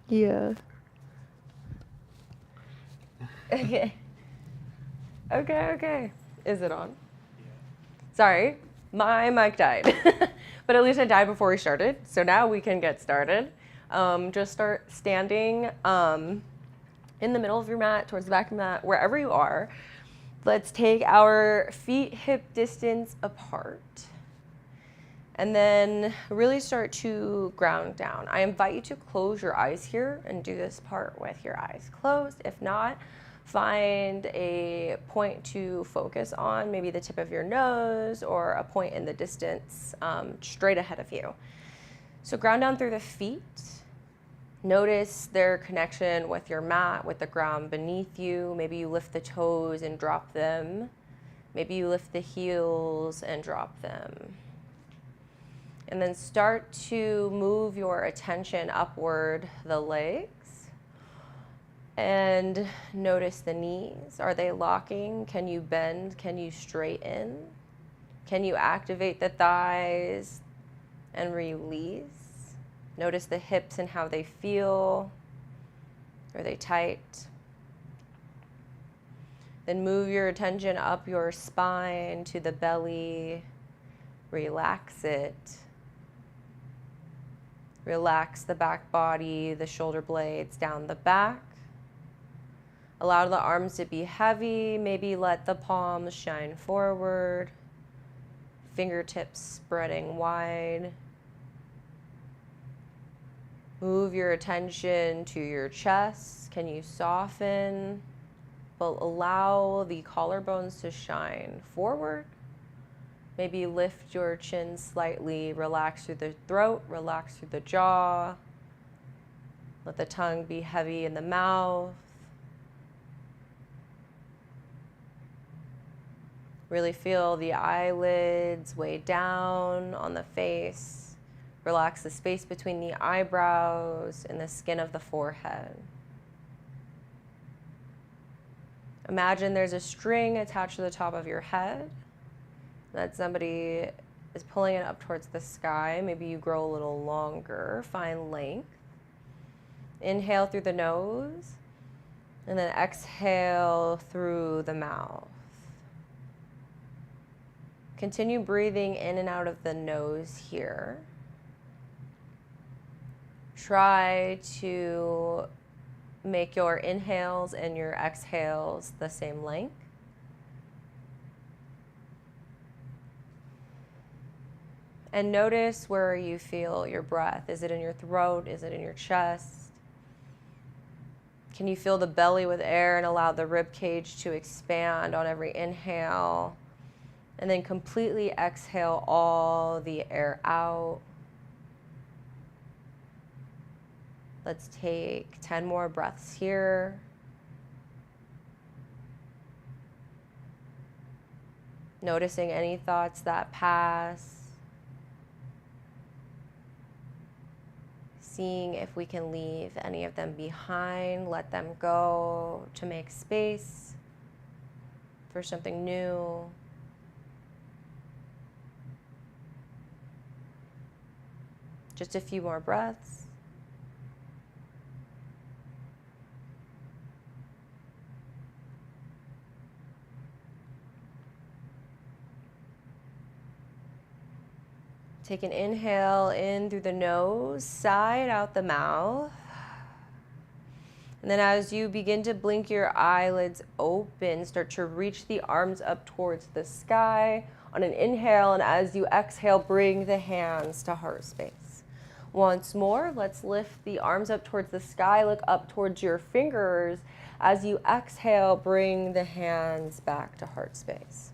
Yeah. Okay. Okay. Is it on? Sorry, my mic died. But at least it died before we started. So now we can get started. Just start standing in the middle of your mat, towards the back of the mat, wherever you are. Let's take our feet hip distance apart. And then really start to ground down. I invite you to close your eyes here and do this part with your eyes closed. If not, find a point to focus on, maybe the tip of your nose or a point in the distance straight ahead of you. So ground down through the feet. Notice their connection with your mat, with the ground beneath you. Maybe you lift the toes and drop them. Maybe you lift the heels and drop them. And then start to move your attention upward the legs. And notice the knees. Are they locking? Can you bend? Can you straighten? Can you activate the thighs and release? Notice the hips and how they feel. Are they tight? Then move your attention up your spine to the belly. Relax it. Relax the back body, the shoulder blades down the back. Allow the arms to be heavy. Maybe let the palms shine forward. Fingertips spreading wide. Move your attention to your chest. Can you soften? But allow the collarbones to shine forward. Maybe lift your chin slightly, relax through the throat, relax through the jaw. Let the tongue be heavy in the mouth. Really feel the eyelids weigh down on the face. Relax the space between the eyebrows and the skin of the forehead. Imagine there's a string attached to the top of your head. That somebody is pulling it up towards the sky. Maybe you grow a little longer, find length. Inhale through the nose, and then exhale through the mouth. Continue breathing in and out of the nose here. Try to make your inhales and your exhales the same length. And notice where you feel your breath. Is it in your throat? Is it in your chest? Can you fill the belly with air and allow the rib cage to expand on every inhale? And then completely exhale all the air out. Let's take 10 more breaths here. Noticing any thoughts that pass. Seeing if we can leave any of them behind, let them go to make space for something new. Just a few more breaths. Take an inhale in through the nose, side out the mouth. And then as you begin to blink your eyelids open, start to reach the arms up towards the sky on an inhale. And as you exhale, bring the hands to heart space. Once more, let's lift the arms up towards the sky, look up towards your fingers. As you exhale, bring the hands back to heart space.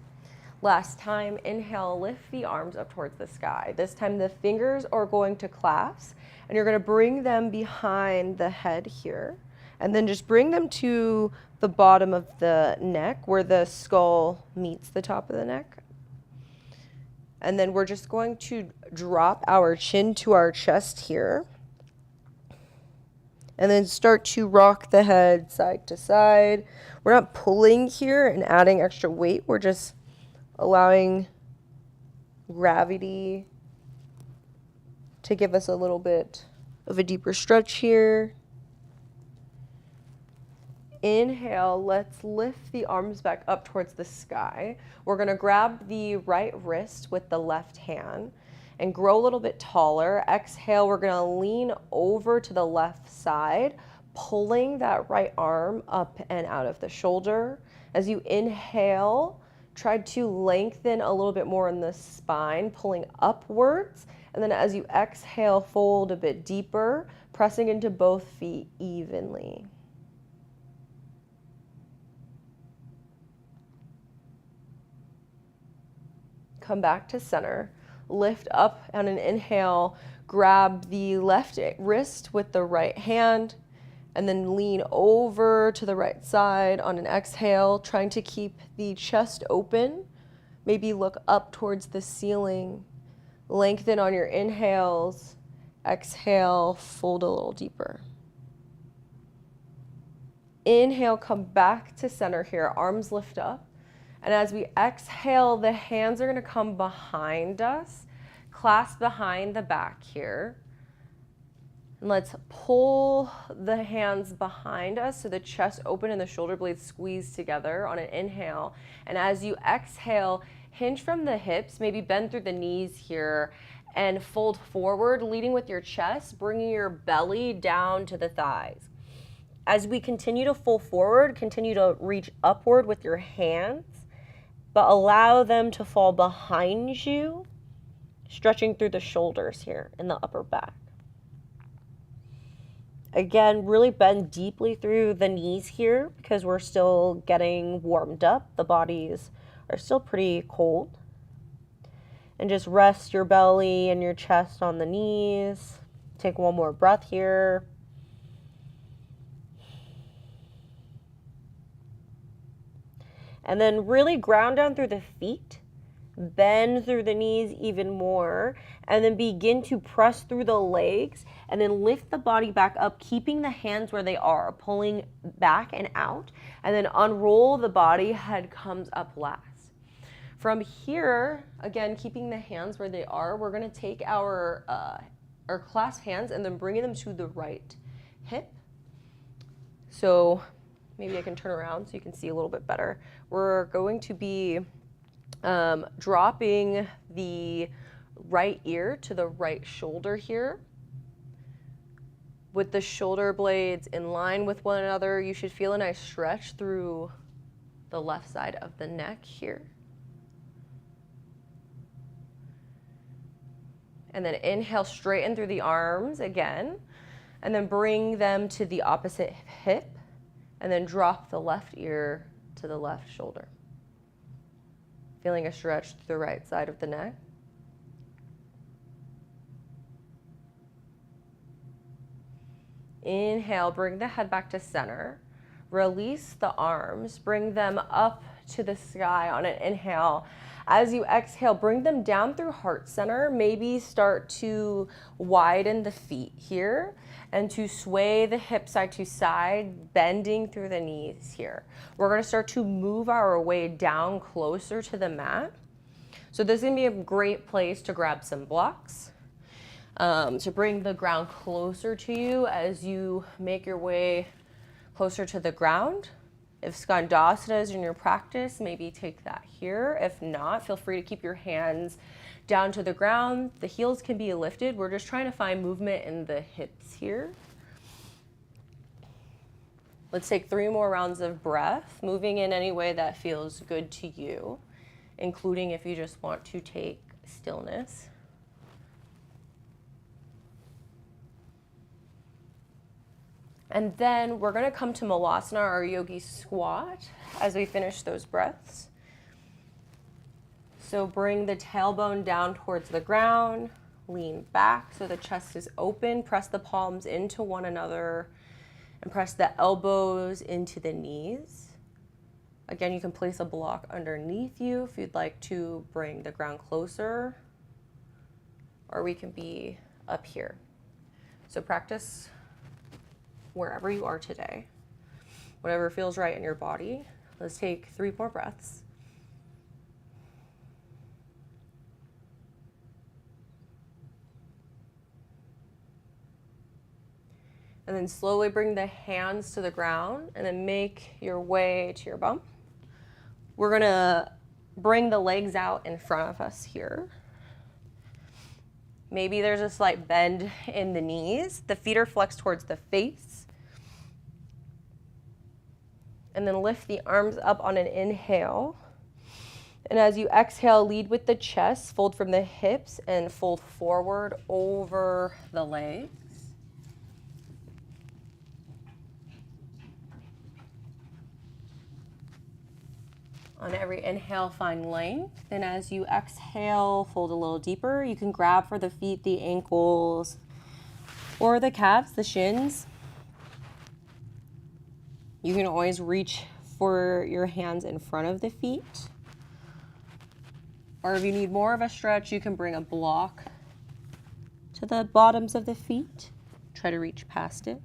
Last time, inhale, lift the arms up towards the sky. This time the fingers are going to clasp and you're going to bring them behind the head here. And then just bring them to the bottom of the neck where the skull meets the top of the neck. And then we're just going to drop our chin to our chest here. And then start to rock the head side to side. We're not pulling here and adding extra weight. We're just allowing gravity to give us a little bit of a deeper stretch here. Inhale, let's lift the arms back up towards the sky. We're gonna grab the right wrist with the left hand and grow a little bit taller. Exhale, we're gonna lean over to the left side, pulling that right arm up and out of the shoulder. As you inhale, try to lengthen a little bit more in the spine, pulling upwards. And then as you exhale, fold a bit deeper, pressing into both feet evenly. Come back to center. Lift up on an inhale, grab the left wrist with the right hand, and then lean over to the right side on an exhale, trying to keep the chest open. Maybe look up towards the ceiling. Lengthen on your inhales. Exhale, fold a little deeper. Inhale, come back to center here. Arms lift up. And as we exhale, the hands are going to come behind us, clasp behind the back here. And let's pull the hands behind us so the chest open and the shoulder blades squeeze together on an inhale. And as you exhale, hinge from the hips, maybe bend through the knees here and fold forward, leading with your chest, bringing your belly down to the thighs. As we continue to fold forward, continue to reach upward with your hands, but allow them to fall behind you, stretching through the shoulders here in the upper back. Again, really bend deeply through the knees here because we're still getting warmed up. The bodies are still pretty cold. And just rest your belly and your chest on the knees. Take one more breath here. And then really ground down through the feet, bend through the knees even more, and then begin to press through the legs, and then lift the body back up, keeping the hands where they are, pulling back and out, and then unroll the body, head comes up last. From here, again, keeping the hands where they are, we're gonna take our clasped hands and then bringing them to the right hip. So maybe I can turn around so you can see a little bit better. We're going to be dropping the right ear to the right shoulder here. With the shoulder blades in line with one another, you should feel a nice stretch through the left side of the neck here. And then inhale, straighten through the arms again, and then bring them to the opposite hip. And then drop the left ear to the left shoulder. Feeling a stretch to the right side of the neck. Inhale, bring the head back to center. Release the arms, bring them up to the sky on an inhale. As you exhale, bring them down through heart center. Maybe start to widen the feet here and to sway the hips side to side, bending through the knees here. We're gonna start to move our way down closer to the mat. So this is gonna be a great place to grab some blocks, to bring the ground closer to you as you make your way closer to the ground. If Skandasana is in your practice, maybe take that here. If not, feel free to keep your hands down to the ground. The heels can be lifted. We're just trying to find movement in the hips here. Let's take 3 more rounds of breath, moving in any way that feels good to you, including if you just want to take stillness. And then we're gonna come to Malasana, our yogi squat, as we finish those breaths. So bring the tailbone down towards the ground, lean back so the chest is open, press the palms into one another, and press the elbows into the knees. Again, you can place a block underneath you if you'd like to bring the ground closer, or we can be up here. So practice wherever you are today, whatever feels right in your body. Let's take 3 more breaths. And then slowly bring the hands to the ground and then make your way to your bum. We're gonna bring the legs out in front of us here. Maybe there's a slight bend in the knees. The feet are flexed towards the face. And then lift the arms up on an inhale. And as you exhale, lead with the chest, fold from the hips and fold forward over the legs. On every inhale, find length. And as you exhale, fold a little deeper. You can grab for the feet, the ankles, or the calves, the shins. You can always reach for your hands in front of the feet. Or if you need more of a stretch, you can bring a block to the bottoms of the feet. Try to reach past it.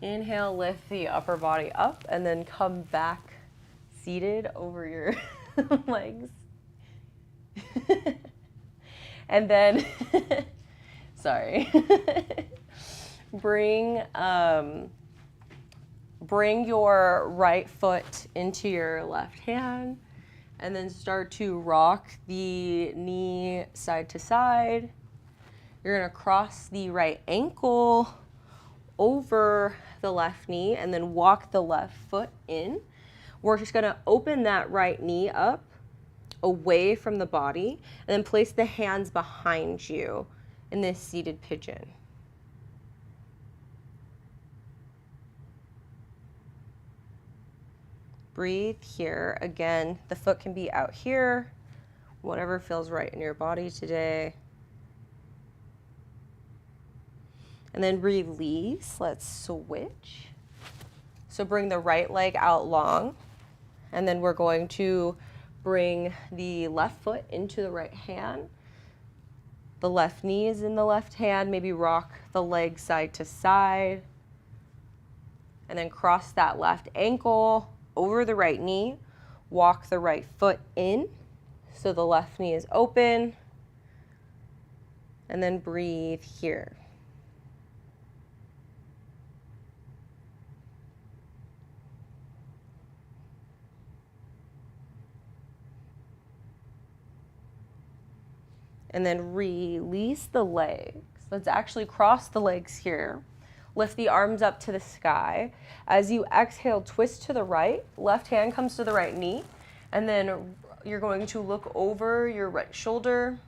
Inhale, lift the upper body up and then come back seated over your legs. And then, sorry, bring your right foot into your left hand and then start to rock the knee side to side. You're gonna cross the right ankle over the left knee and then walk the left foot in. We're just gonna open that right knee up away from the body and then place the hands behind you in this seated pigeon. Breathe here. Again, the foot can be out here, whatever feels right in your body today. And then release, let's switch. So bring the right leg out long, and then we're going to bring the left foot into the right hand. The left knee is in the left hand, maybe rock the leg side to side. And then cross that left ankle over the right knee, walk the right foot in, so the left knee is open, and then breathe here. And then release the legs. Let's actually cross the legs here. Lift the arms up to the sky. As you exhale, twist to the right. Left hand comes to the right knee. And then you're going to look over your right shoulder.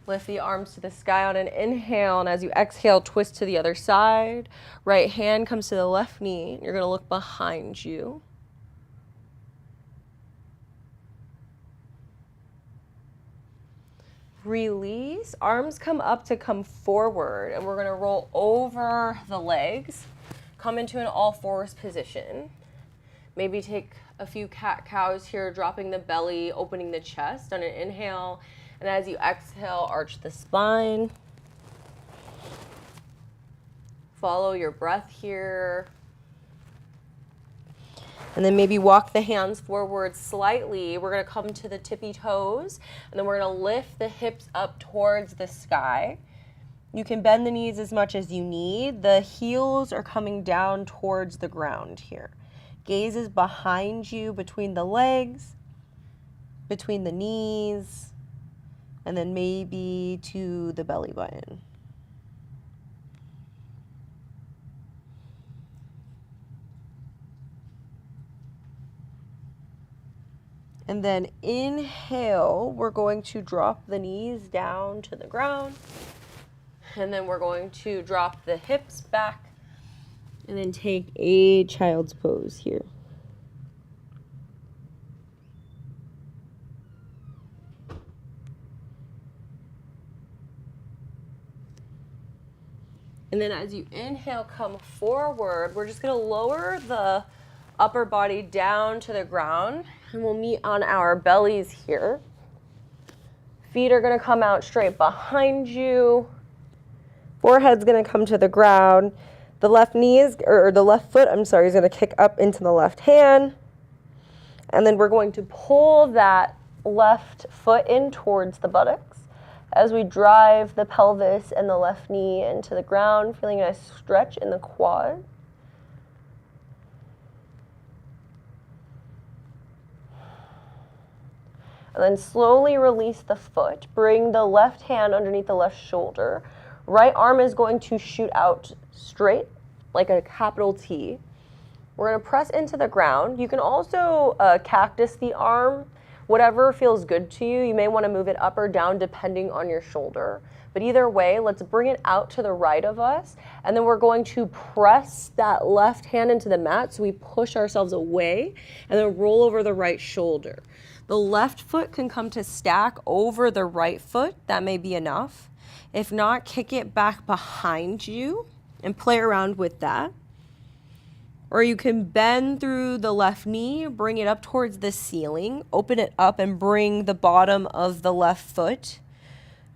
Lift the arms to the sky on an inhale, and as you exhale, twist to the other side. Right hand comes to the left knee. You're going to look behind you. Release. Arms come up to come forward, and we're going to roll over the legs. Come into an all-fours position. Maybe take a few cat-cows here, dropping the belly, opening the chest on an inhale. And as you exhale, arch the spine. Follow your breath here. And then maybe walk the hands forward slightly. We're going to come to the tippy toes. And then we're going to lift the hips up towards the sky. You can bend the knees as much as you need. The heels are coming down towards the ground here. Gaze is behind you, between the legs, between the knees, and then maybe to the belly button. And then inhale, we're going to drop the knees down to the ground. And then we're going to drop the hips back and then take a child's pose here. And then as you inhale, come forward. We're just going to lower the upper body down to the ground, and we'll meet on our bellies here. Feet are going to come out straight behind you. Forehead's going to come to the ground. The left knee is, or the left foot, is going to kick up into the left hand. And then we're going to pull that left foot in towards the buttocks as we drive the pelvis and the left knee into the ground, feeling a nice stretch in the quad. And then slowly release the foot. Bring the left hand underneath the left shoulder. Right arm is going to shoot out straight, like a capital T. We're going to press into the ground. You can also cactus the arm, whatever feels good to you. You may want to move it up or down depending on your shoulder. But either way, let's bring it out to the right of us. And then we're going to press that left hand into the mat so we push ourselves away and then roll over the right shoulder. The left foot can come to stack over the right foot. That may be enough. If not, kick it back behind you and play around with that. Or you can bend through the left knee, bring it up towards the ceiling, open it up and bring the bottom of the left foot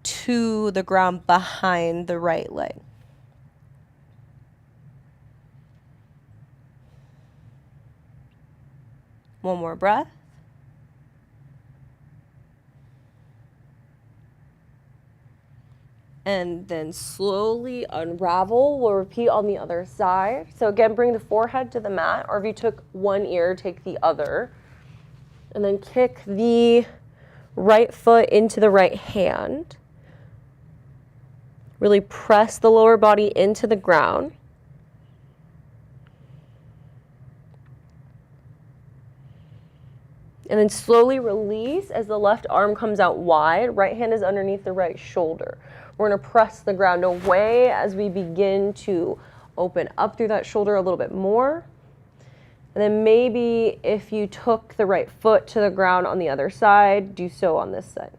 to the ground behind the right leg. One more breath. And then slowly unravel. We'll repeat on the other side. So again, bring the forehead to the mat, or if you took one ear, take the other. And then kick the right foot into the right hand. Really press the lower body into the ground. And then slowly release as the left arm comes out wide. Right hand is underneath the right shoulder. We're going to press the ground away as we begin to open up through that shoulder a little bit more. And then maybe if you took the right foot to the ground on the other side, do so on this side.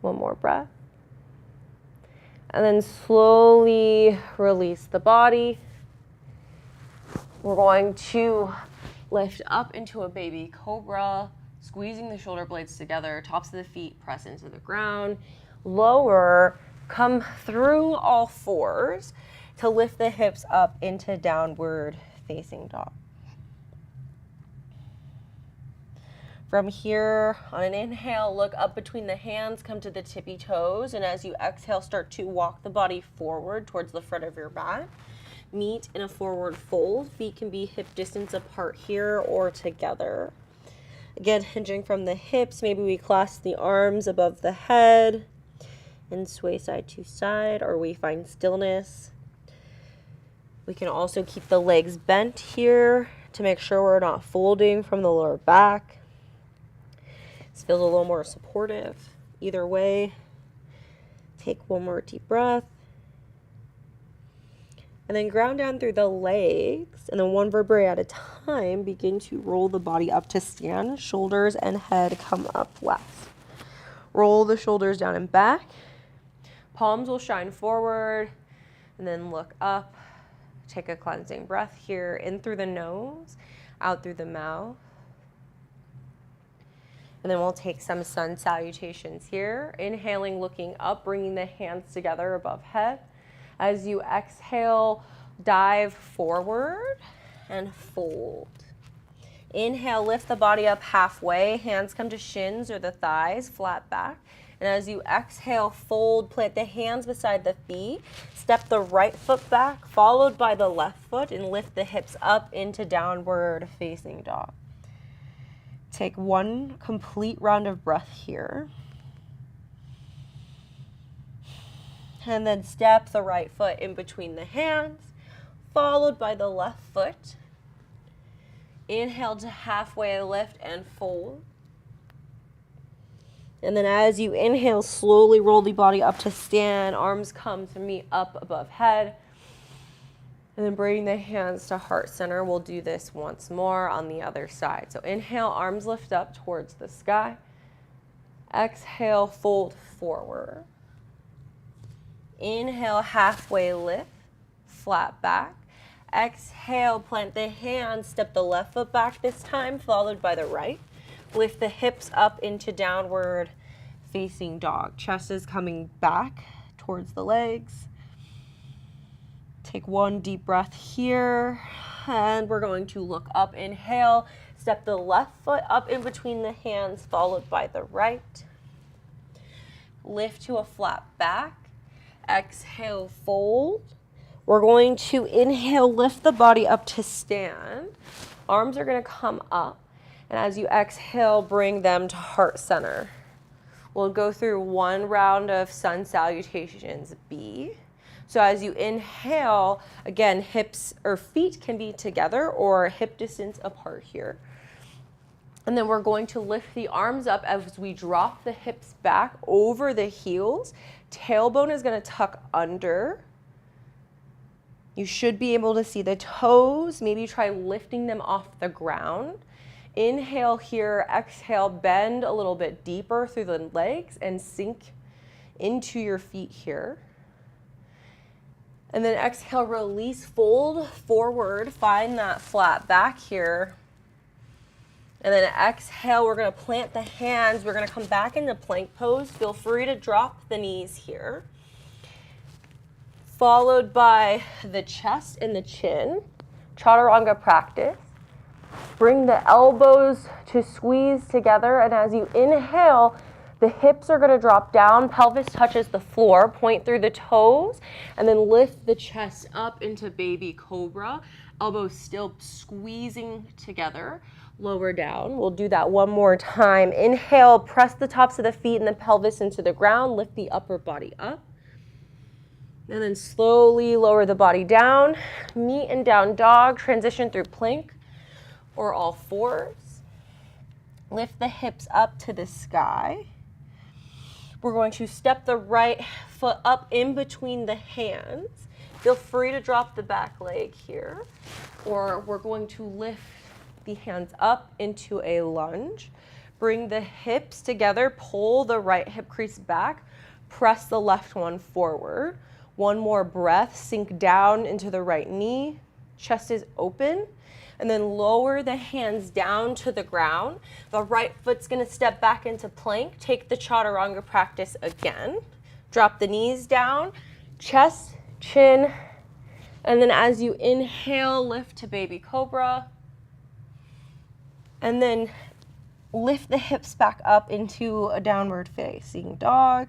One more breath. And then slowly release the body. We're going to lift up into a baby cobra, squeezing the shoulder blades together, tops of the feet press into the ground. Lower, come through all fours to lift the hips up into downward facing dog. From here, on an inhale, look up between the hands, come to the tippy toes, and as you exhale, start to walk the body forward towards the front of your mat. Meet in a forward fold. Feet can be hip distance apart here or together. Again, hinging from the hips, maybe we clasp the arms above the head and sway side to side, or we find stillness. We can also keep the legs bent here to make sure we're not folding from the lower back. This feels a little more supportive. Either way, take one more deep breath. And then ground down through the legs, and then one vertebrae at a time, begin to roll the body up to stand. Shoulders and head come up last. Roll the shoulders down and back. Palms will shine forward, and then look up. Take a cleansing breath here, in through the nose, out through the mouth. And then we'll take some sun salutations here. Inhaling, looking up, bringing the hands together above head. As you exhale, dive forward and fold. Inhale, lift the body up halfway. Hands come to shins or the thighs, flat back. And as you exhale, fold, plant the hands beside the feet. Step the right foot back, followed by the left foot, and lift the hips up into downward facing dog. Take one complete round of breath here. And then step the right foot in between the hands, followed by the left foot. Inhale to halfway lift and fold. And then as you inhale, slowly roll the body up to stand. Arms come to meet up above head. And then bring the hands to heart center. We'll do this once more on the other side. So inhale, arms lift up towards the sky. Exhale, fold forward. Inhale, halfway lift, flat back. Exhale, plant the hands, step the left foot back this time, followed by the right. Lift the hips up into downward facing dog. Chest is coming back towards the legs. Take one deep breath here. And we're going to look up, inhale, step the left foot up in between the hands, followed by the right. Lift to a flat back. Exhale, fold. We're going to inhale, lift the body up to stand. Arms are going to come up. And as you exhale, bring them to heart center. We'll go through one round of sun salutations, B. So as you inhale, again, hips or feet can be together or hip distance apart here. And then we're going to lift the arms up as we drop the hips back over the heels. Tailbone is going to tuck under. You should be able to see the toes. Maybe try lifting them off the ground. Inhale here, exhale, bend a little bit deeper through the legs and sink into your feet here. And then exhale, release, fold forward, find that flat back here. And then exhale, we're gonna plant the hands. We're gonna come back into plank pose. Feel free to drop the knees here. Followed by the chest and the chin. Chaturanga practice. Bring the elbows to squeeze together, and as you inhale, the hips are going to drop down, pelvis touches the floor, point through the toes, and then lift the chest up into baby cobra. Elbows still squeezing together, lower down. We'll do that one more time. Inhale, press the tops of the feet and the pelvis into the ground, lift the upper body up. And then slowly lower the body down, meet and down dog, transition through plank or all fours. Lift the hips up to the sky. We're going to step the right foot up in between the hands. Feel free to drop the back leg here, or we're going to lift the hands up into a lunge. Bring the hips together, pull the right hip crease back, press the left one forward. One more breath, sink down into the right knee, chest is open. And then lower the hands down to the ground. The right foot's gonna step back into plank. Take the chaturanga practice again. Drop the knees down, chest, chin, and then as you inhale, lift to baby cobra. And then lift the hips back up into a downward facing dog.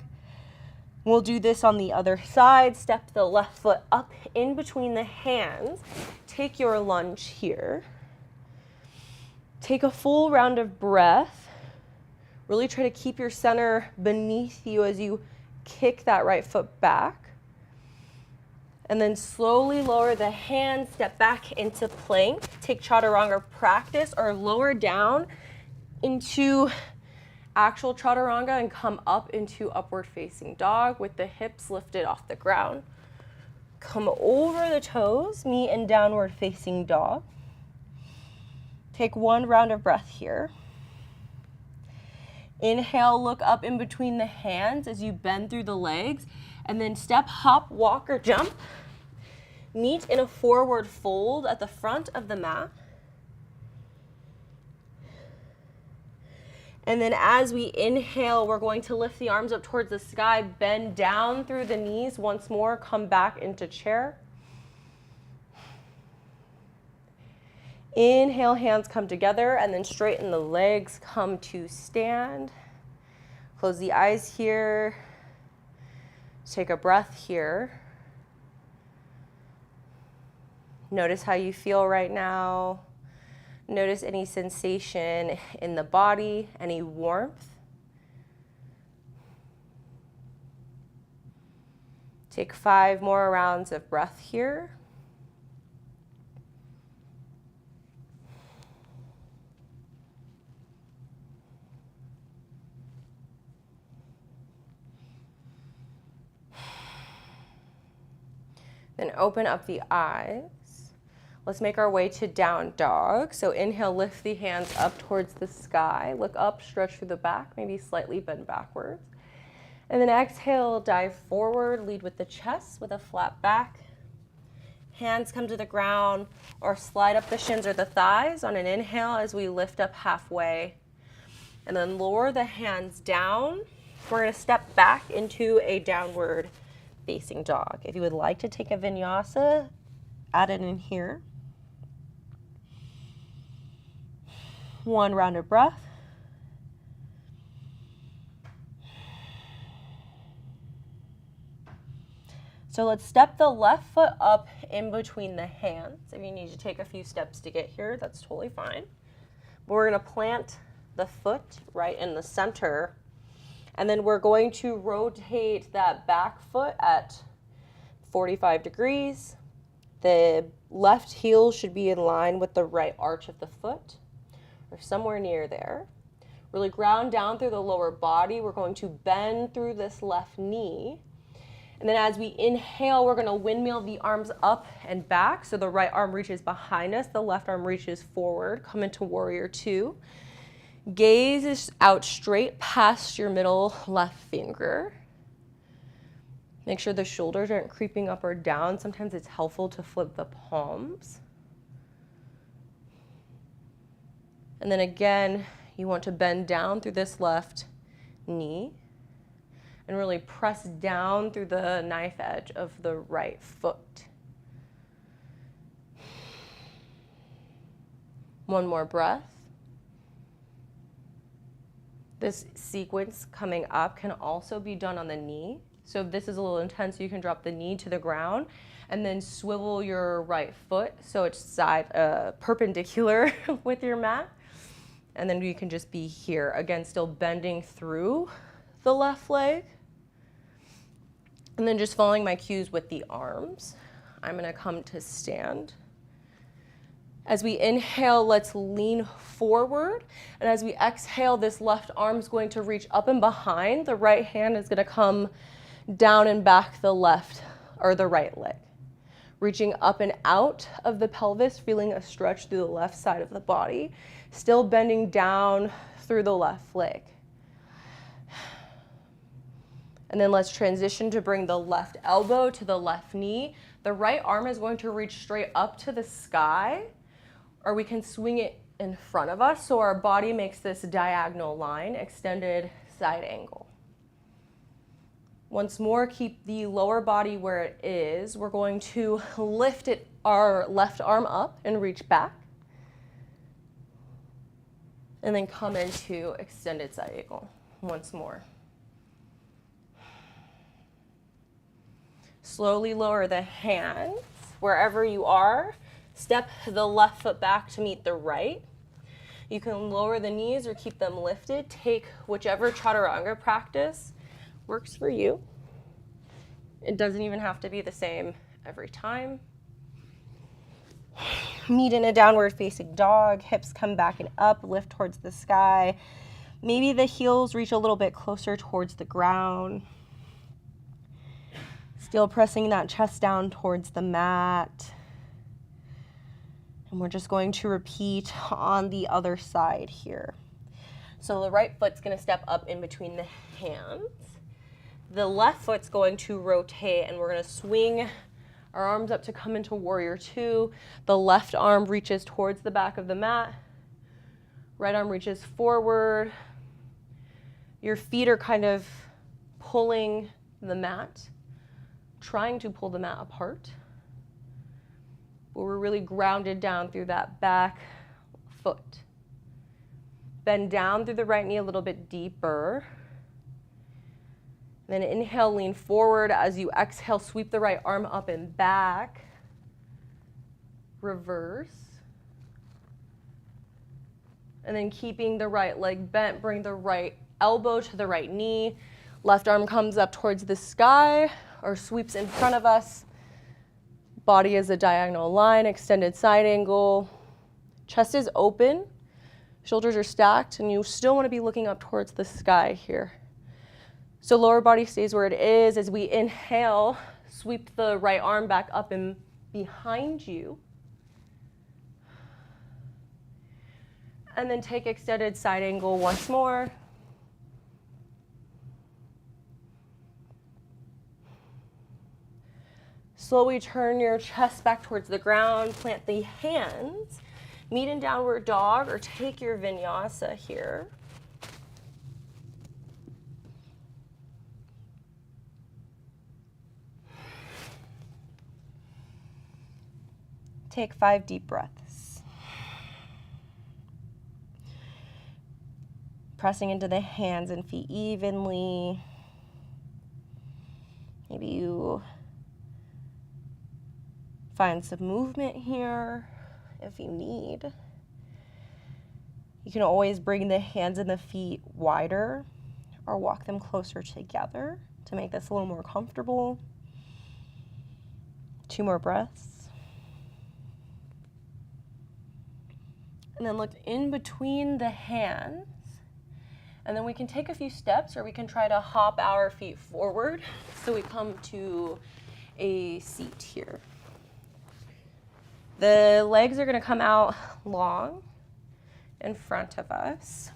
We'll do this on the other side. Step the left foot up in between the hands. Take your lunge here. Take a full round of breath. Really try to keep your center beneath you as you kick that right foot back. And then slowly lower the hands, step back into plank. Take chaturanga practice or lower down into actual chaturanga and come up into upward facing dog with the hips lifted off the ground. Come over the toes, meet in downward facing dog. Take one round of breath here. Inhale, look up in between the hands as you bend through the legs, and then step, hop, walk, or jump. Meet in a forward fold at the front of the mat. And then as we inhale, we're going to lift the arms up towards the sky, bend down through the knees once more, come back into chair. Inhale, hands come together, and then straighten the legs, come to stand. Close the eyes here. Take a breath here. Notice how you feel right now. Notice any sensation in the body, any warmth. Take 5 more rounds of breath here. Then open up the eyes. Let's make our way to down dog. So inhale, lift the hands up towards the sky. Look up, stretch through the back, maybe slightly bend backwards. And then exhale, dive forward, lead with the chest with a flat back. Hands come to the ground or slide up the shins or the thighs on an inhale as we lift up halfway. And then lower the hands down. We're gonna step back into a downward facing dog. If you would like to take a vinyasa, add it in here. One round of breath. So let's step the left foot up in between the hands. If you need to take a few steps to get here, that's totally fine. But we're going to plant the foot right in the center. And then we're going to rotate that back foot at 45 degrees. The left heel should be in line with the right arch of the foot, or somewhere near there. Really ground down through the lower body. We're going to bend through this left knee. And then as we inhale, we're going to windmill the arms up and back. So the right arm reaches behind us, the left arm reaches forward. Come into warrior two. Gaze is out straight past your middle left finger. Make sure the shoulders aren't creeping up or down. Sometimes it's helpful to flip the palms. And then again, you want to bend down through this left knee and really press down through the knife edge of the right foot. One more breath. This sequence coming up can also be done on the knee. So if this is a little intense, you can drop the knee to the ground and then swivel your right foot so it's perpendicular with your mat. And then you can just be here. Again, still bending through the left leg. And then just following my cues with the arms. I'm going to come to stand. As we inhale, let's lean forward. And as we exhale, this left arm is going to reach up and behind. The right hand is going to come down and back the left or the right leg. Reaching up and out of the pelvis, feeling a stretch through the left side of the body. Still bending down through the left leg. And then let's transition to bring the left elbow to the left knee. The right arm is going to reach straight up to the sky, or we can swing it in front of us so our body makes this diagonal line, extended side angle. Once more, keep the lower body where it is. We're going to lift our left arm up and reach back. And then come into extended side angle once more. Slowly lower the hands wherever you are. Step the left foot back to meet the right. You can lower the knees or keep them lifted. Take whichever chaturanga practice works for you. It doesn't even have to be the same every time. Meet in a downward facing dog. Hips come back and up, lift towards the sky. Maybe the heels reach a little bit closer towards the ground. Still pressing that chest down towards the mat. And we're just going to repeat on the other side here. So the right foot's going to step up in between the hands. The left foot's going to rotate, and we're going to swing our arms up to come into warrior two. The left arm reaches towards the back of the mat. Right arm reaches forward. Your feet are kind of pulling the mat, trying to pull the mat apart. But we're really grounded down through that back foot. Bend down through the right knee a little bit deeper. Then inhale, lean forward. As you exhale, sweep the right arm up and back. Reverse. And then keeping the right leg bent, bring the right elbow to the right knee. Left arm comes up towards the sky or sweeps in front of us. Body is a diagonal line, extended side angle. Chest is open. Shoulders are stacked, and you still want to be looking up towards the sky here. So lower body stays where it is. As we inhale, sweep the right arm back up and behind you. And then take extended side angle once more. Slowly turn your chest back towards the ground. Plant the hands. Meet in downward dog or take your vinyasa here. Take 5 deep breaths. pressing into the hands and feet evenly. Maybe you find some movement here if you need. You can always bring the hands and the feet wider or walk them closer together to make this a little more comfortable. 2 more breaths. And then look in between the hands. And then we can take a few steps, or we can try to hop our feet forward. So we come to a seat here. The legs are going to come out long in front of us.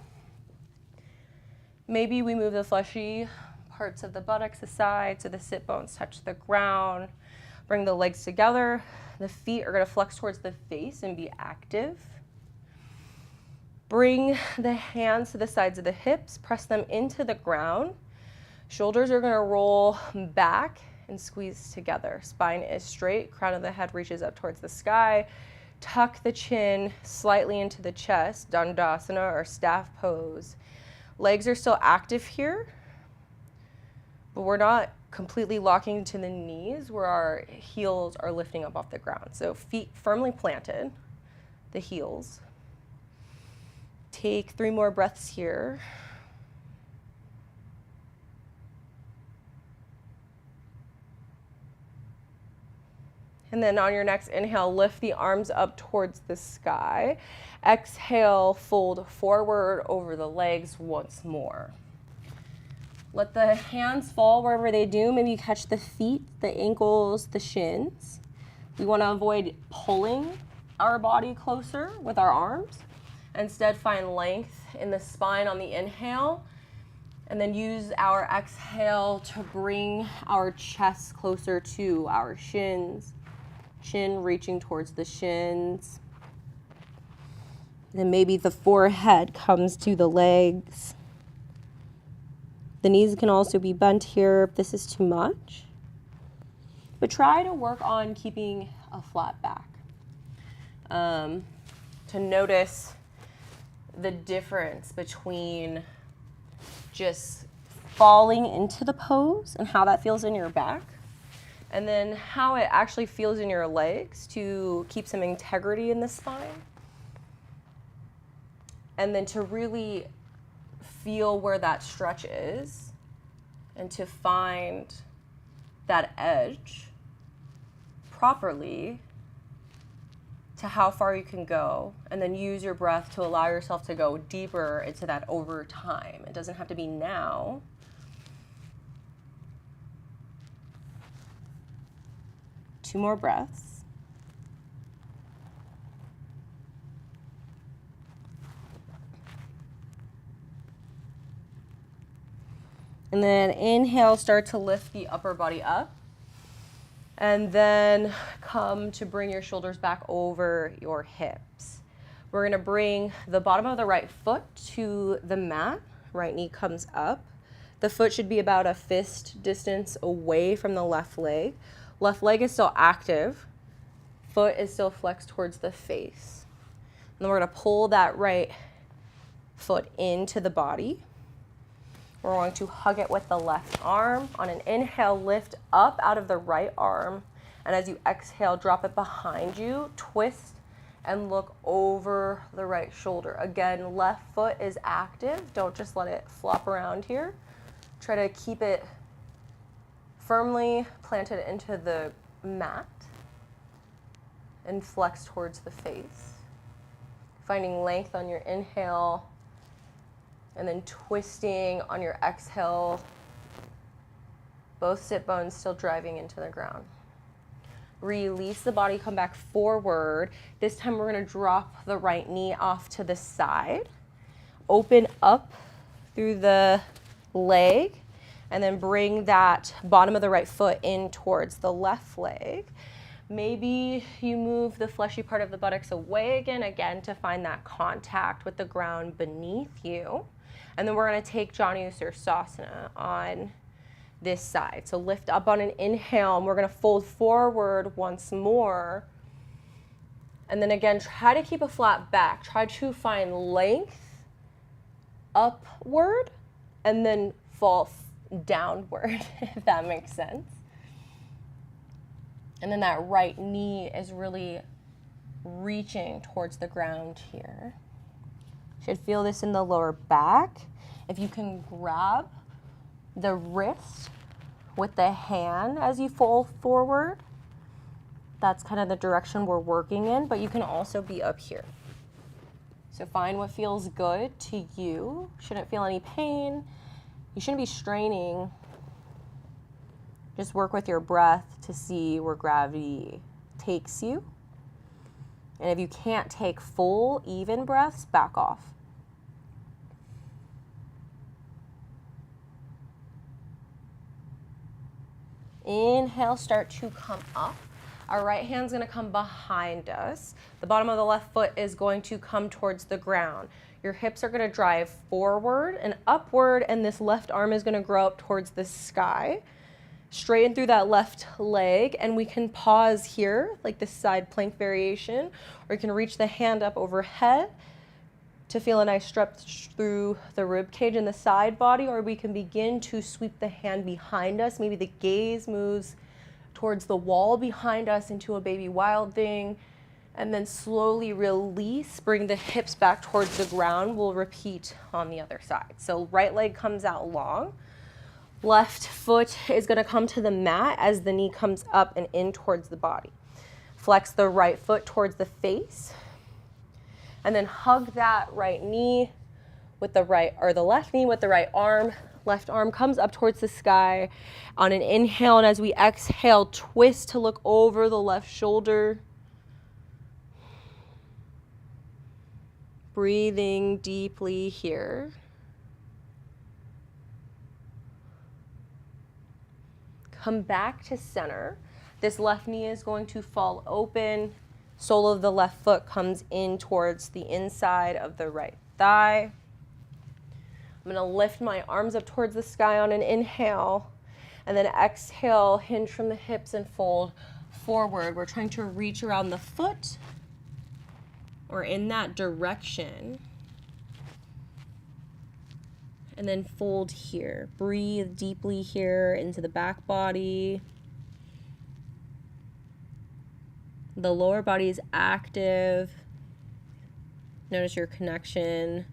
Maybe we move the fleshy parts of the buttocks aside so the sit bones touch the ground. Bring the legs together. The feet are going to flex towards the face and be active. Bring the hands to the sides of the hips, press them into the ground. Shoulders are going to roll back and squeeze together. Spine is straight, crown of the head reaches up towards the sky. Tuck the chin slightly into the chest, Dandasana or staff pose. Legs are still active here, but we're not completely locking to the knees where our heels are lifting up off the ground. So feet firmly planted, the heels. Take 3 more breaths here. And then on your next inhale, lift the arms up towards the sky. Exhale, fold forward over the legs once more. Let the hands fall wherever they do. Maybe you catch the feet, the ankles, the shins. We want to avoid pulling our body closer with our arms. Instead, find length in the spine on the inhale, and then use our exhale to bring our chest closer to our shins, chin reaching towards the shins. Then maybe the forehead comes to the legs. The knees can also be bent here if this is too much. But try to work on keeping a flat back. To notice the difference between just falling into the pose and how that feels in your back, and then how it actually feels in your legs to keep some integrity in the spine. And then to really feel where that stretch is and to find that edge properly to how far you can go, and then use your breath to allow yourself to go deeper into that over time. It doesn't have to be now. Two more breaths. And then inhale, start to lift the upper body up. And then come to bring your shoulders back over your hips. We're gonna bring the bottom of the right foot to the mat. Right knee comes up. The foot should be about a fist distance away from the left leg. Left leg is still active. Foot is still flexed towards the face. And then we're gonna pull that right foot into the body. We're going to hug it with the left arm. On an inhale, lift up out of the right arm. And as you exhale, drop it behind you, twist, and look over the right shoulder. Again, left foot is active. Don't just let it flop around here. Try to keep it firmly planted into the mat and flex towards the face. Finding length on your inhale, and then twisting on your exhale, both sit bones still driving into the ground. Release the body, come back forward. This time we're gonna drop the right knee off to the side. Open up through the leg, and then bring that bottom of the right foot in towards the left leg. Maybe you move the fleshy part of the buttocks away again to find that contact with the ground beneath you. And then we're gonna take Janu Sirsasana on this side. So lift up on an inhale, and we're gonna fold forward once more. And then again, try to keep a flat back. Try to find length upward and then fall downward, if that makes sense. And then that right knee is really reaching towards the ground here. Should feel this in the lower back. If you can grab the wrist with the hand as you fold forward, that's kind of the direction we're working in, but you can also be up here. So find what feels good to you. Shouldn't feel any pain. You shouldn't be straining. Just work with your breath to see where gravity takes you. And if you can't take full, even breaths, back off. Inhale, start to come up. Our right hand's gonna come behind us. The bottom of the left foot is going to come towards the ground. Your hips are gonna drive forward and upward, and this left arm is gonna grow up towards the sky. Straighten through that left leg, and we can pause here, like this side plank variation, or you can reach the hand up overhead to feel a nice stretch through the rib cage and the side body, or we can begin to sweep the hand behind us. Maybe the gaze moves towards the wall behind us into a baby wild thing, and then slowly release, bring the hips back towards the ground. We'll repeat on the other side. So right leg comes out long. Left foot is gonna come to the mat as the knee comes up and in towards the body. Flex the right foot towards the face, and then hug that right knee with the right, or the left knee with the right arm. Left arm comes up towards the sky on an inhale, and as we exhale, twist to look over the left shoulder. Breathing deeply here. Come back to center. This left knee is going to fall open. Sole of the left foot comes in towards the inside of the right thigh. I'm gonna lift my arms up towards the sky on an inhale, and then exhale, hinge from the hips and fold forward. We're trying to reach around the foot or in that direction. And then fold here. Breathe deeply here into the back body. The lower body is active. Notice your connection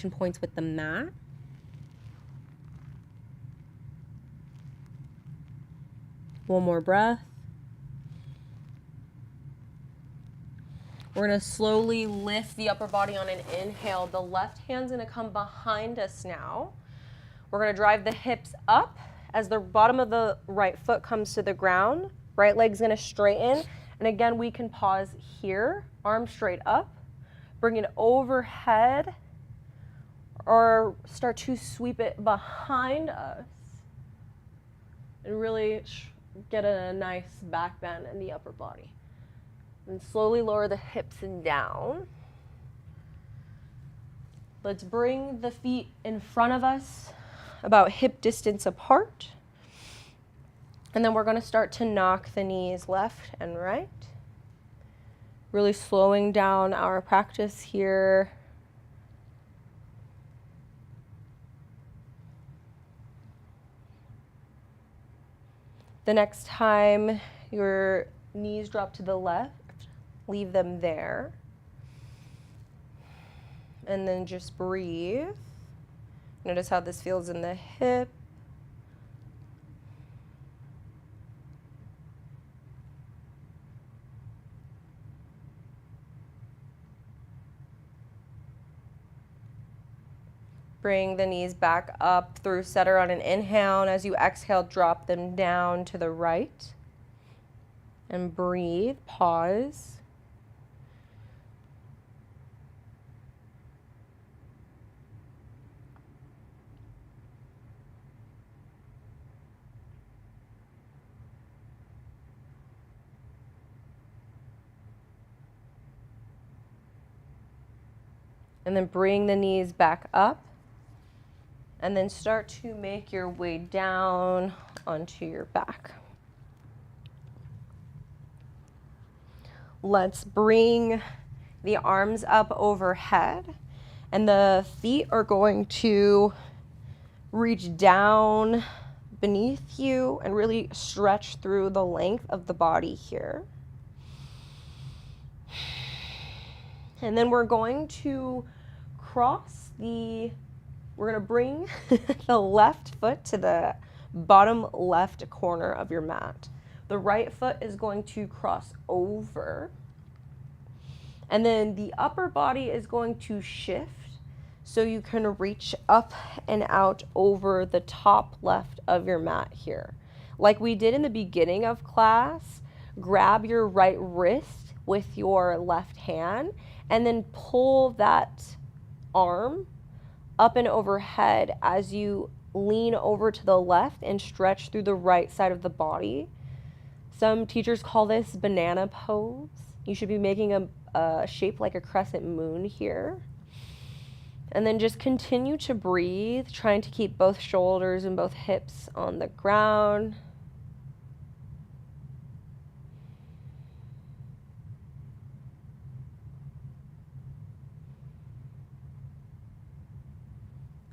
points with the mat. One more breath. We're gonna slowly lift the upper body on an inhale. The left hand's gonna come behind us now. We're gonna drive the hips up as the bottom of the right foot comes to the ground. Right leg's gonna straighten. And again, we can pause here, arms straight up, bring it overhead, or start to sweep it behind us and really get a nice back bend in the upper body. And slowly lower the hips and down. Let's bring the feet in front of us, about hip distance apart. And then we're gonna start to knock the knees left and right. Really slowing down our practice here. The next time your knees drop to the left, leave them there. And then just breathe. Notice how this feels in the hip. Bring the knees back up through setter on an inhale, and as you exhale, drop them down to the right. And breathe, pause. And then bring the knees back up. And then start to make your way down onto your back. Let's bring the arms up overhead. And the feet are going to reach down beneath you and really stretch through the length of the body here. And then we're going to we're going to bring the left foot to the bottom left corner of your mat. The right foot is going to cross over. And then the upper body is going to shift so you can reach up and out over the top left of your mat here. Like we did in the beginning of class, grab your right wrist with your left hand and then pull that arm up and overhead as you lean over to the left and stretch through the right side of the body. Some teachers call this banana pose. You should be making a shape like a crescent moon here. And then just continue to breathe, trying to keep both shoulders and both hips on the ground.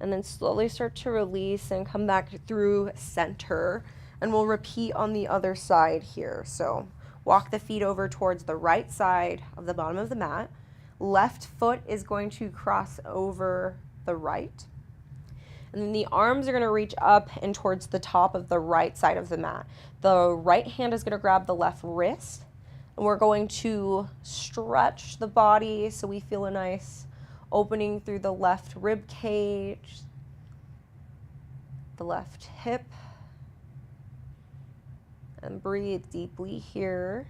And then slowly start to release and come back through center. And we'll repeat on the other side here. So walk the feet over towards the right side of the bottom of the mat. Left foot is going to cross over the right. And then the arms are going to reach up and towards the top of the right side of the mat. The right hand is going to grab the left wrist. And we're going to stretch the body so we feel a nice opening through the left rib cage, the left hip, and breathe deeply here.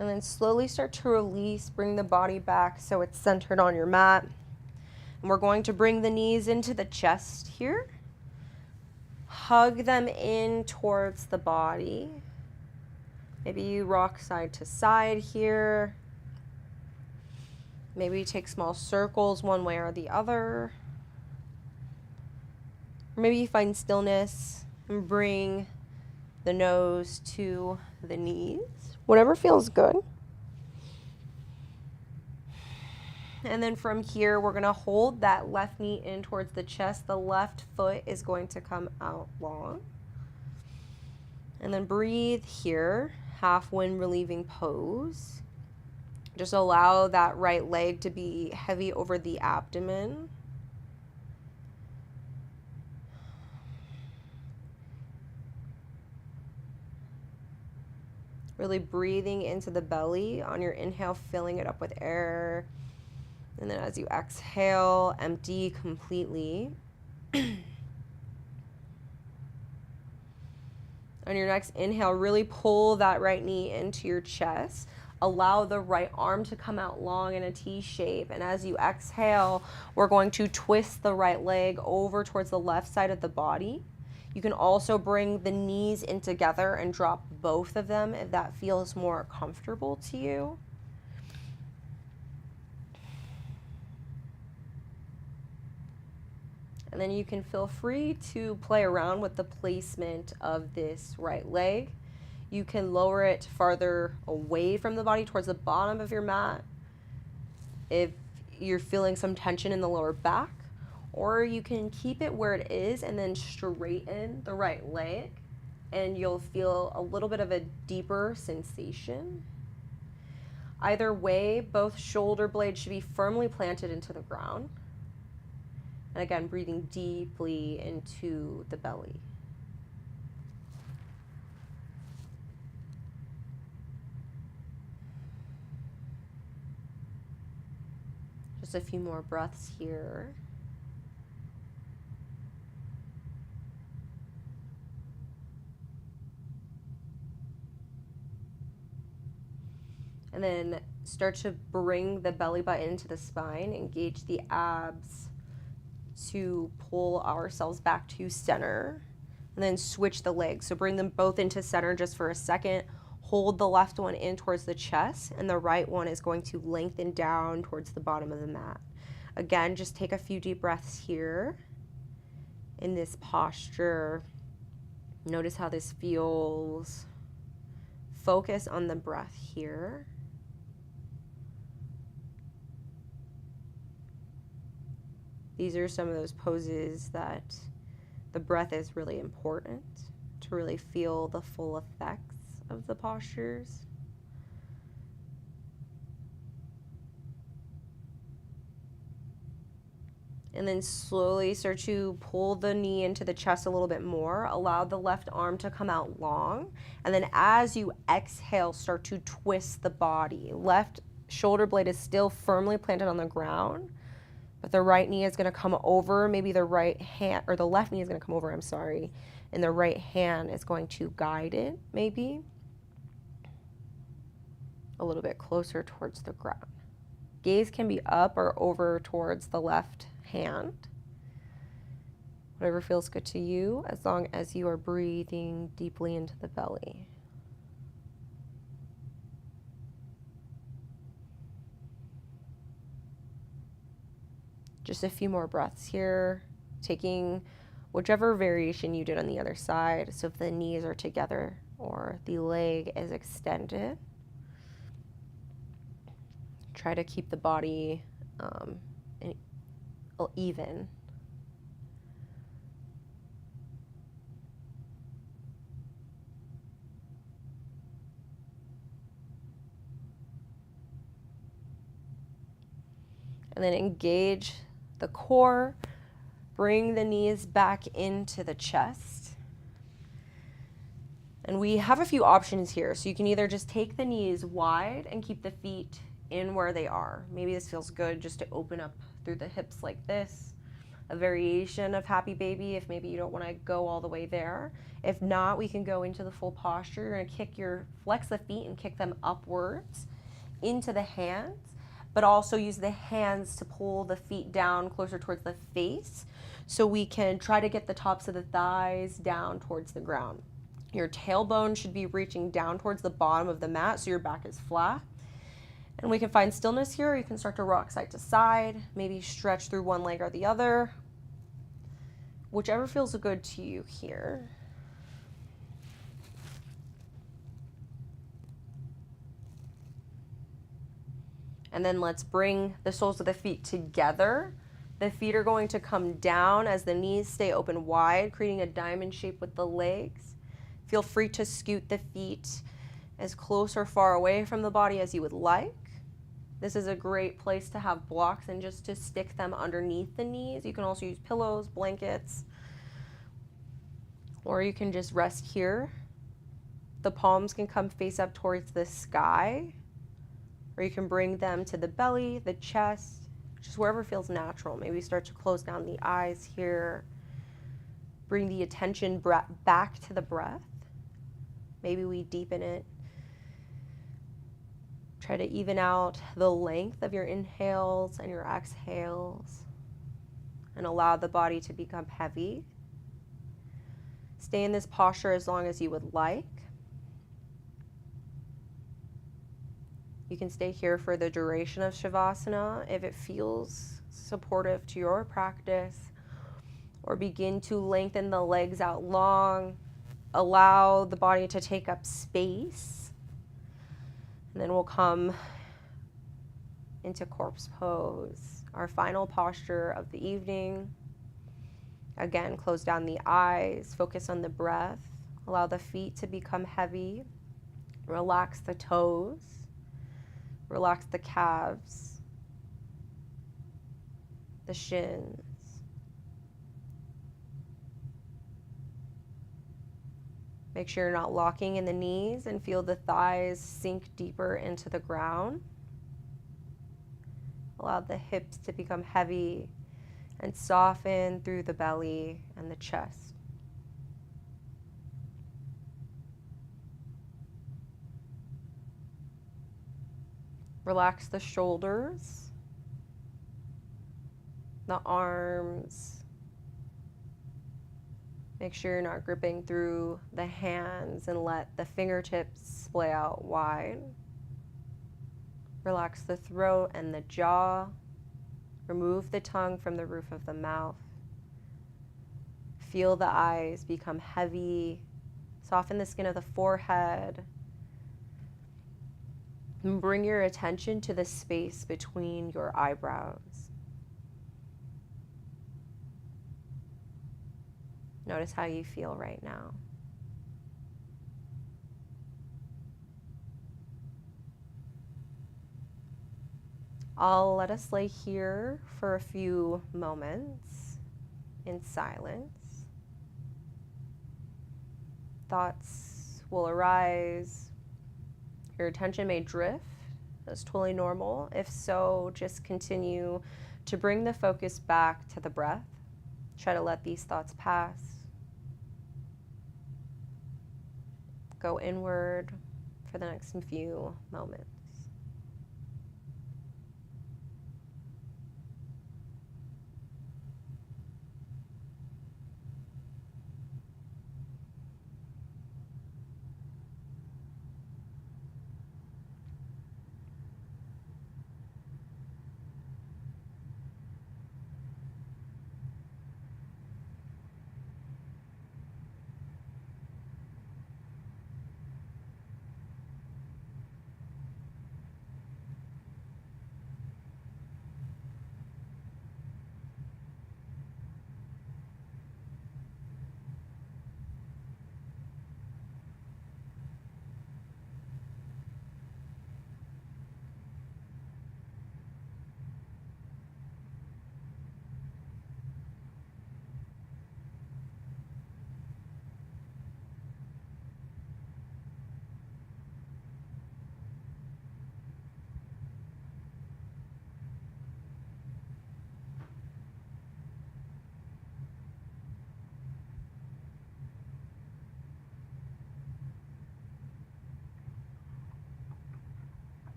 And then slowly start to release, bring the body back so it's centered on your mat. And we're going to bring the knees into the chest here. Hug them in towards the body. Maybe you rock side to side here. Maybe you take small circles one way or the other. Or maybe you find stillness and bring the nose to the knees. Whatever feels good. And then from here, we're going to hold that left knee in towards the chest. The left foot is going to come out long. And then breathe here, half wind relieving pose. Just allow that right leg to be heavy over the abdomen. Really breathing into the belly on your inhale, filling it up with air. And then as you exhale, empty completely. On your next inhale, really pull that right knee into your chest. Allow the right arm to come out long in a T shape. And as you exhale, we're going to twist the right leg over towards the left side of the body. You can also bring the knees in together and drop both of them if that feels more comfortable to you. And then you can feel free to play around with the placement of this right leg. You can lower it farther away from the body towards the bottom of your mat if you're feeling some tension in the lower back. Or you can keep it where it is and then straighten the right leg, and you'll feel a little bit of a deeper sensation. Either way, both shoulder blades should be firmly planted into the ground. And again, breathing deeply into the belly. Just a few more breaths here. And then start to bring the belly button into the spine, engage the abs to pull ourselves back to center, and then switch the legs. So bring them both into center just for a second. Hold the left one in towards the chest, and the right one is going to lengthen down towards the bottom of the mat. Again, just take a few deep breaths here in this posture. Notice how this feels. Focus on the breath here. These are some of those poses that the breath is really important to really feel the full effects of the postures. And then slowly start to pull the knee into the chest a little bit more. Allow the left arm to come out long. And then as you exhale, start to twist the body. Left shoulder blade is still firmly planted on the ground, but the right knee is going to come over. Maybe the right hand, or the left knee is going to come over, I'm sorry. And the right hand is going to guide it, maybe a little bit closer towards the ground. Gaze can be up or over towards the left hand. Whatever feels good to you, as long as you are breathing deeply into the belly. Just a few more breaths here, taking whichever variation you did on the other side. So if the knees are together or the leg is extended, try to keep the body even. And then engage the core, bring the knees back into the chest. And we have a few options here. So you can either just take the knees wide and keep the feet in where they are. Maybe this feels good just to open up through the hips like this. A variation of happy baby if maybe you don't want to go all the way there. If not, we can go into the full posture. You're going to flex the feet and kick them upwards into the hands, but also use the hands to pull the feet down closer towards the face, so we can try to get the tops of the thighs down towards the ground. Your tailbone should be reaching down towards the bottom of the mat so your back is flat. And we can find stillness here. You can start to rock side to side, maybe stretch through one leg or the other, whichever feels good to you here. And then let's bring the soles of the feet together. The feet are going to come down as the knees stay open wide, creating a diamond shape with the legs. Feel free to scoot the feet as close or far away from the body as you would like. This is a great place to have blocks and just to stick them underneath the knees. You can also use pillows, blankets, or you can just rest here. The palms can come face up towards the sky, or you can bring them to the belly, the chest, just wherever feels natural. Maybe start to close down the eyes here. Bring the attention back to the breath. Maybe we deepen it. Try to even out the length of your inhales and your exhales, and allow the body to become heavy. Stay in this posture as long as you would like. You can stay here for the duration of Shavasana if it feels supportive to your practice, or begin to lengthen the legs out long. Allow the body to take up space. And then we'll come into corpse pose, our final posture of the evening. Again, close down the eyes, focus on the breath, allow the feet to become heavy, relax the toes, relax the calves, the shins. Make sure you're not locking in the knees, and feel the thighs sink deeper into the ground. Allow the hips to become heavy and soften through the belly and the chest. Relax the shoulders, the arms. Make sure you're not gripping through the hands, and let the fingertips splay out wide. Relax the throat and the jaw. Remove the tongue from the roof of the mouth. Feel the eyes become heavy. Soften the skin of the forehead. And bring your attention to the space between your eyebrows. Notice how you feel right now. I'll let us lay here for a few moments in silence. Thoughts will arise. Your attention may drift. That's totally normal. If so, just continue to bring the focus back to the breath. Try to let these thoughts pass. Go inward for the next few moments.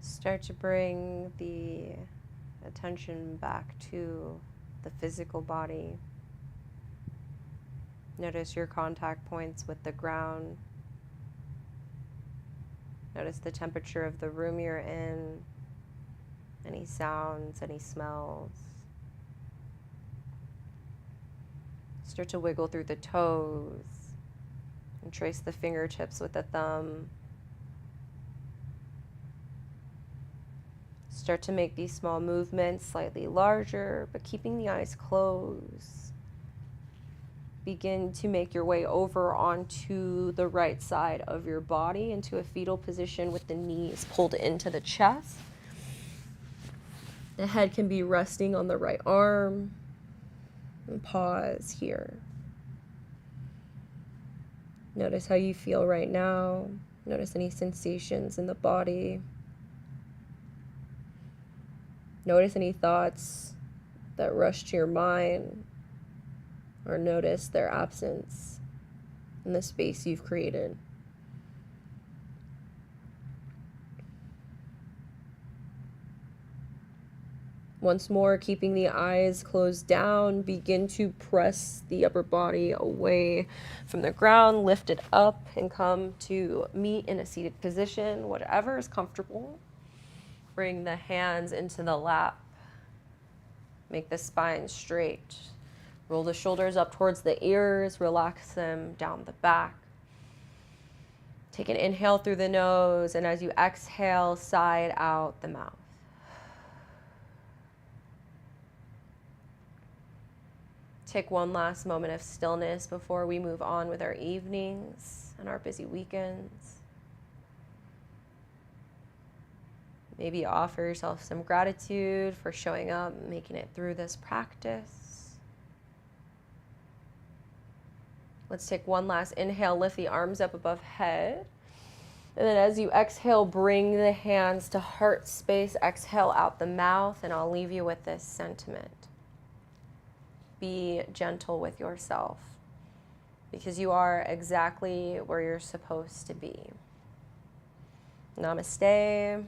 Start to bring the attention back to the physical body. Notice your contact points with the ground. Notice the temperature of the room you're in, any sounds, any smells. Start to wiggle through the toes and trace the fingertips with the thumb. Start to make these small movements slightly larger, but keeping the eyes closed. Begin to make your way over onto the right side of your body into a fetal position with the knees pulled into the chest. The head can be resting on the right arm. And pause here. Notice how you feel right now. Notice any sensations in the body. Notice any thoughts that rush to your mind, or notice their absence in the space you've created. Once more, keeping the eyes closed down, begin to press the upper body away from the ground, lift it up, and come to meet in a seated position, whatever is comfortable. Bring the hands into the lap. Make the spine straight. Roll the shoulders up towards the ears. Relax them down the back. Take an inhale through the nose, and as you exhale, side out the mouth. Take one last moment of stillness before we move on with our evenings and our busy weekends. Maybe offer yourself some gratitude for showing up, making it through this practice. Let's take one last inhale, lift the arms up above head. And then as you exhale, bring the hands to heart space. Exhale out the mouth, and I'll leave you with this sentiment. Be gentle with yourself, because you are exactly where you're supposed to be. Namaste.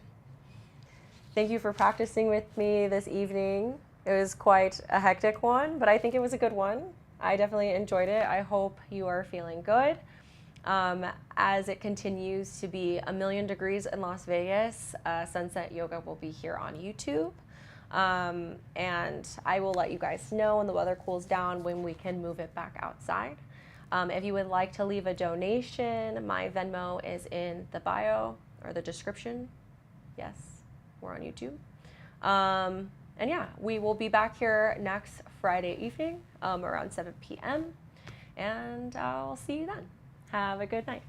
Thank you for practicing with me this evening. It was quite a hectic one, but I think it was a good one. I definitely enjoyed it. I hope you are feeling good. As it continues to be a million degrees in Las Vegas, Sunset Yoga will be here on YouTube. And I will let you guys know when the weather cools down when we can move it back outside. If you would like to leave a donation, my Venmo is in the bio or the description. Yes, we're on YouTube. And yeah, we will be back here next Friday evening around 7 p.m. And I'll see you then. Have a good night.